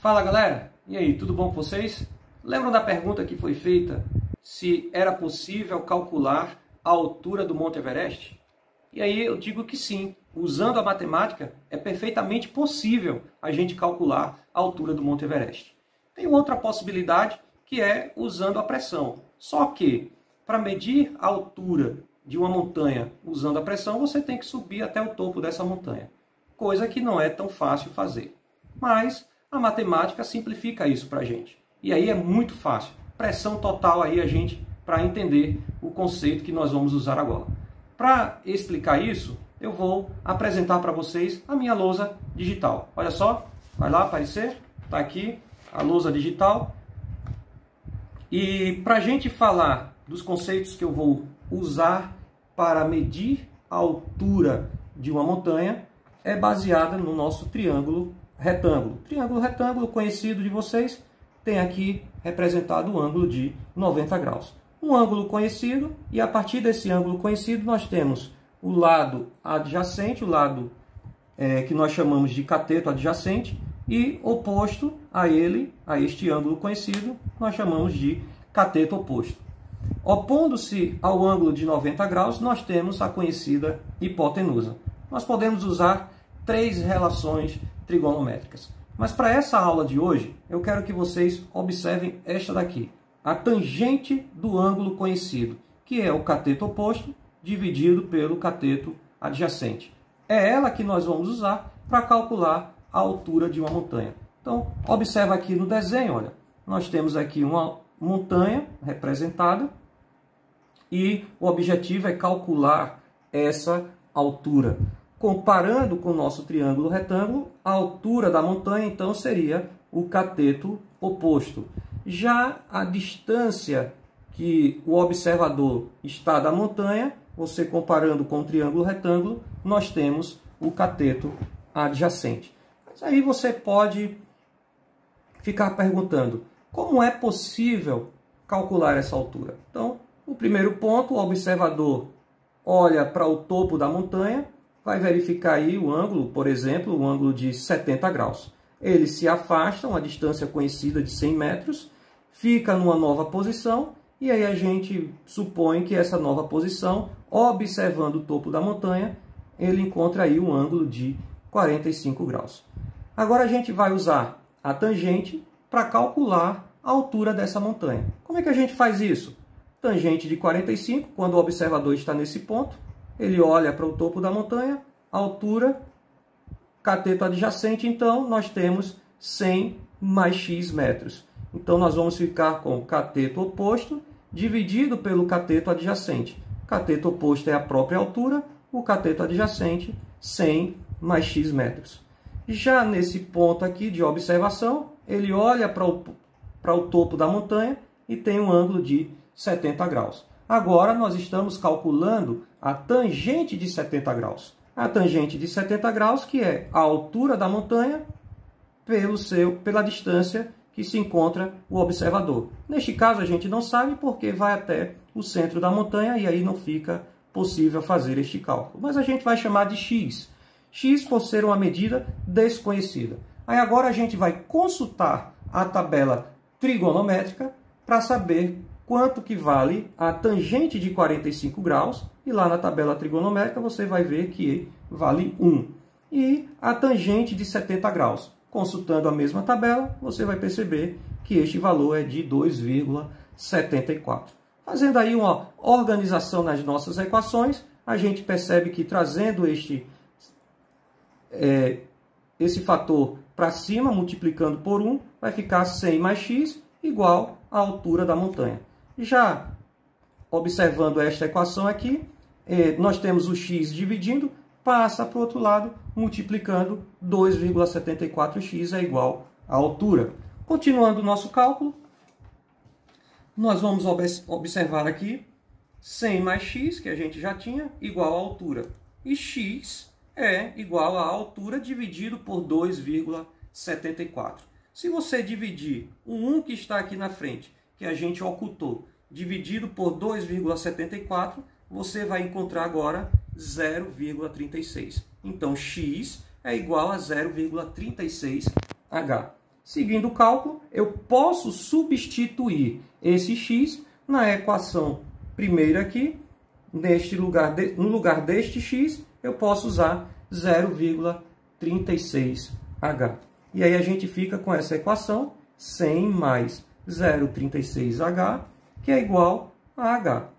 Fala galera, e aí, tudo bom com vocês? Lembram da pergunta que foi feita se era possível calcular a altura do Monte Everest? E aí eu digo que sim, usando a matemática é perfeitamente possível a gente calcular a altura do Monte Everest. Tem outra possibilidade que é usando a pressão, só que para medir a altura de uma montanha usando a pressão você tem que subir até o topo dessa montanha, coisa que não é tão fácil fazer. Mas a matemática simplifica isso para a gente. E aí é muito fácil. Pressão total aí a gente para entender o conceito que nós vamos usar agora. Para explicar isso, eu vou apresentar para vocês a minha lousa digital. Olha só, vai lá aparecer, está aqui a lousa digital. E para a gente falar dos conceitos que eu vou usar para medir a altura de uma montanha, é baseada no nosso triângulo retângulo. Triângulo retângulo conhecido de vocês, tem aqui representado o ângulo de 90 graus. Um ângulo conhecido, e a partir desse ângulo conhecido nós temos o lado adjacente, o lado que nós chamamos de cateto adjacente, e oposto a ele, a este ângulo conhecido, nós chamamos de cateto oposto. Opondo-se ao ângulo de 90 graus, nós temos a conhecida hipotenusa. Nós podemos usar três relações trigonométricas. Mas para essa aula de hoje, eu quero que vocês observem esta daqui, a tangente do ângulo conhecido, que é o cateto oposto dividido pelo cateto adjacente. É ela que nós vamos usar para calcular a altura de uma montanha. Então, observa aqui no desenho, olha, nós temos aqui uma montanha representada e o objetivo é calcular essa altura. Comparando com o nosso triângulo retângulo, a altura da montanha, então, seria o cateto oposto. Já a distância que o observador está da montanha, você comparando com o triângulo retângulo, nós temos o cateto adjacente. Mas aí você pode ficar perguntando, como é possível calcular essa altura? Então, o primeiro ponto, o observador olha para o topo da montanha, vai verificar aí o ângulo, por exemplo, o ângulo de 70 graus. Ele se afasta, uma distância conhecida de 100 metros, fica numa nova posição, e aí a gente supõe que essa nova posição, observando o topo da montanha, ele encontra aí um ângulo de 45 graus. Agora a gente vai usar a tangente para calcular a altura dessa montanha. Como é que a gente faz isso? Tangente de 45, quando o observador está nesse ponto, ele olha para o topo da montanha, altura, cateto adjacente, então nós temos 100 mais x metros. Então nós vamos ficar com cateto oposto dividido pelo cateto adjacente. Cateto oposto é a própria altura, o cateto adjacente 100 mais x metros. Já nesse ponto aqui de observação, ele olha para o topo da montanha e tem um ângulo de 70 graus. Agora nós estamos calculando a tangente de 70 graus. A tangente de 70 graus, que é a altura da montanha pela distância que se encontra o observador. Neste caso a gente não sabe porque vai até o centro da montanha e aí não fica possível fazer este cálculo. Mas a gente vai chamar de x. X por ser uma medida desconhecida. Aí agora a gente vai consultar a tabela trigonométrica para saber quanto que vale a tangente de 45 graus, e lá na tabela trigonométrica você vai ver que vale 1. E a tangente de 70 graus. Consultando a mesma tabela, você vai perceber que este valor é de 2,74. Fazendo aí uma organização nas nossas equações, a gente percebe que trazendo esse fator para cima, multiplicando por 1, vai ficar 100 mais x igual à altura da montanha. Já observando esta equação aqui, nós temos o x dividindo, passa para o outro lado, multiplicando 2,74x é igual à altura. Continuando o nosso cálculo, nós vamos observar aqui 100 mais x, que a gente já tinha, igual à altura. E x é igual à altura dividido por 2,74. Se você dividir o 1 que está aqui na frente, que a gente ocultou, dividido por 2,74, você vai encontrar agora 0,36. Então, x é igual a 0,36h. seguindo o cálculo, eu posso substituir esse x na equação primeira aqui. No lugar deste x, eu posso usar 0,36H. E aí a gente fica com essa equação, 100 mais 0,36H, que é igual a H.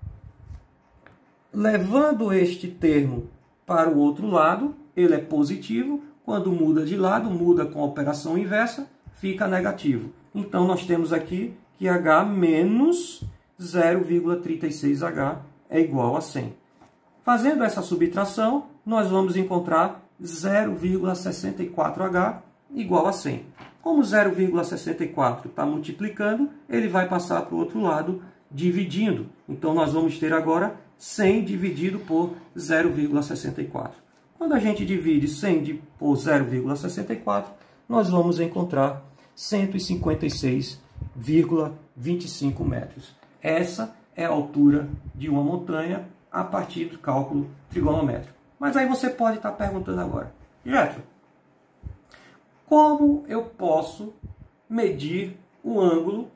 Levando este termo para o outro lado, ele é positivo. Quando muda de lado, muda com a operação inversa, fica negativo. Então, nós temos aqui que H menos 0,36H é igual a 100. Fazendo essa subtração, nós vamos encontrar 0,64H igual a 100. Como 0,64 está multiplicando, ele vai passar para o outro lado dividindo. Então, nós vamos ter agora 100 dividido por 0,64. Quando a gente divide 100 por 0,64, nós vamos encontrar 156,25 metros. Essa é a altura de uma montanha a partir do cálculo trigonométrico. Mas aí você pode estar perguntando agora, Jetro, como eu posso medir o ângulo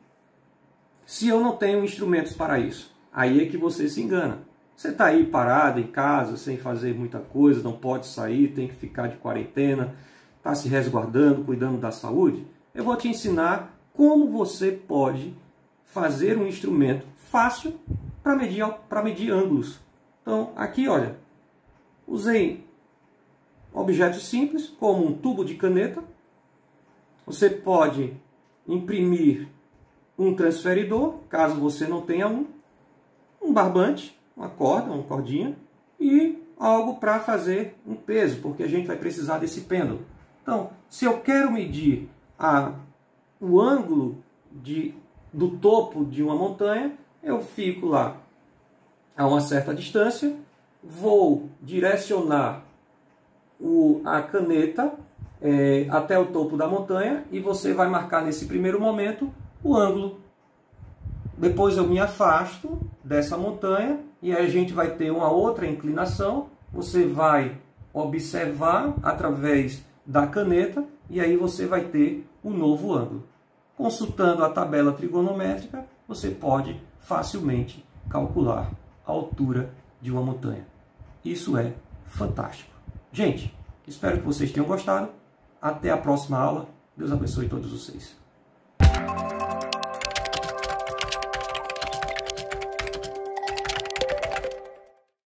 se eu não tenho instrumentos para isso? Aí é que você se engana. Você está aí parado em casa, sem fazer muita coisa, não pode sair, tem que ficar de quarentena, está se resguardando, cuidando da saúde. Eu vou te ensinar como você pode fazer um instrumento fácil para medir ângulos. Então, aqui, olha, usei objetos simples, como um tubo de caneta. Você pode imprimir um transferidor, caso você não tenha um barbante, uma corda, uma cordinha, e algo para fazer um peso, porque a gente vai precisar desse pêndulo. Então, se eu quero medir o ângulo do topo de uma montanha, eu fico lá a uma certa distância, vou direcionar a caneta até o topo da montanha e você vai marcar nesse primeiro momento o ângulo. Depois eu me afasto dessa montanha e aí a gente vai ter uma outra inclinação. Você vai observar através da caneta e aí você vai ter um novo ângulo. Consultando a tabela trigonométrica, você pode facilmente calcular a altura de uma montanha. Isso é fantástico. Gente, espero que vocês tenham gostado. Até a próxima aula. Deus abençoe todos vocês.